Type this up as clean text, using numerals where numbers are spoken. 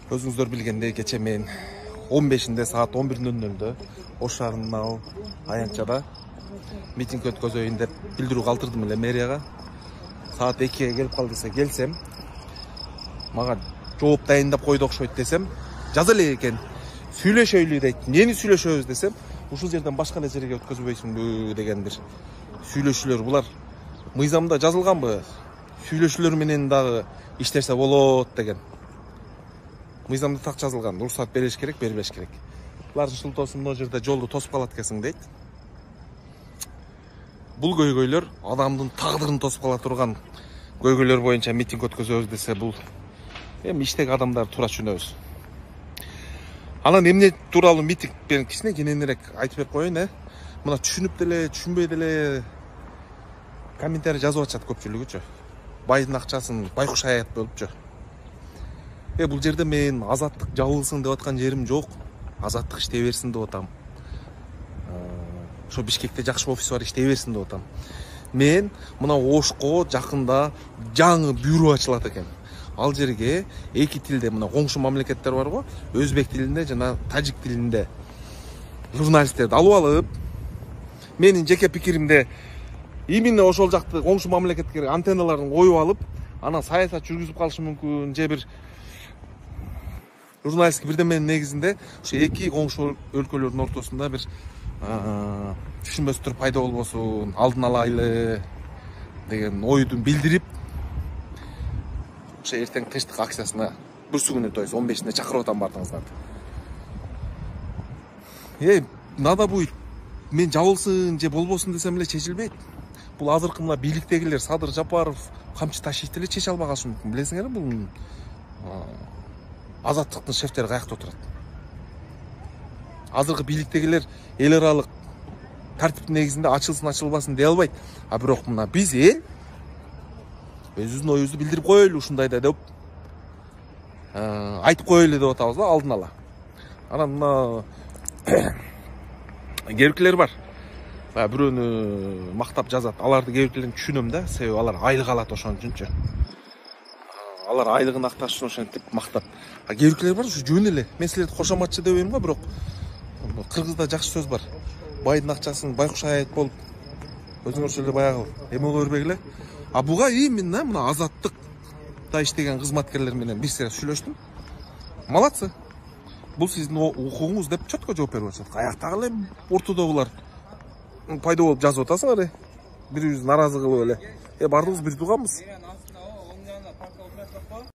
Өзүңүздөр билгендей кече мен 15-inde саат 11:00-дө Ош шаарынын аянтчада митинг өткөзөйүн деп билдирүү калтырдым эле мэрияга. Саат 2-ге келип кал десе келсем, мага жооп дайындап койду окшойт десем, жаза эле экен. Сүйлөшөйлү дейт. Эмнени сүйлөшөбүз десем, ушул жерден башка эле жерге өткөзбөйсүңбү деген бир сүйлөшүүлөр. Булар мыйзамда жазылганбы? Сүйлөшүүлөр менен дагы иштесе болот деген. Мыйзамда так жазылган. Уруксат бериш керек, бербеш керек. Булардын шылтоосу мына жерде жолду тосуп калат экенсиң дейт. Бул көйгөйлөр адамдын тагдырын тосуп кала турган көйгөйлөр боюнча митинг өткөзөбүз десе, бул эми иштеги адамдар туура түшүнөбүз. Анан эмне тууралуу митинг мен кичине кененирээк айтып берип коеюн, Мына түшүнүп деле, түшүнбөй деле комментарий жазып атышат көпчүлүгүчү. Байдын акчасын байкуш аят болупчу. Бул жерде мен азаттык жабылсын деп аткан жерим жок. Азаттык иштей берсин деп атам. Ошо Бишкекте жакшы офис бар, иштей берсин деп атам. Мен мына Ошко жакында жаңы бюро ачылат экен. Ал жерге эки тилде, мына коңшу мамлекеттер бар го, өзбек тилинде жана тажик тилинде журналисттерди алып алып, менин жеке пикиримде именно ошол жакты коңшу мамлекетке антенналарын коюп алып, анан саясат жүргүзүп калышы мүмкүн, же бир журналистик бирдеменин негизинде ошо эки коңшу өлкөлөрдүн ортосунда бир түшүнбөстүр пайда болбосун, алдын алайлы деген ойду билдирип, ошо эртең тынчтык акциясына бүрсүгүнү 15-inde чакырып атам бардыңыздарды. Надо будет мен жабылсын же болбосун десем эле чечилбейт. Бул азыркы мына бийликтегилер Садыр Жапаров, камчы ташыйт эле чече албай калышы мүмкүн. Билесиңерби, бул азаттыктын шефтери каякта отурат? Азыркы бийликтегилер эл аралык тартиптин негизинде ачылсын ачылбасын дей албайт. А бирок мына биз эл өзүбүздүн оюбузду билдирип коелу ушундай да деп айтып коелу деп атабыз да алдын ала. Анан мына кээбиркилер бар. Бирөөнү мактап жазат. Аларды кээбиркилерин түшүнөм да, себеби алар айлык алат ошон үчүнчү. Алар айлыгын акташ үчүн ошентип мактап. Кээбиркилер бар ушу жөн эле. Мен силерди кошоматчы дебейм го, бирок кыргызда жакшы сөз бар. Байдын акчасын байкуш аят болуп, өзүңөрчө эле баягы эме боло бербегиле. Буга именно мына азаттыкта иштеген кызматкерлер менен бир сыйра сүйлөштүм. Молодцы. Бул сиздин укугуңуз деп чөткө жооп берип атышат. Каяктагы эле ортодо булар пайда болуп жазып атасыңар, бирибизди нааразы кылып эле. Бардыгыбыз бир тууганбыз.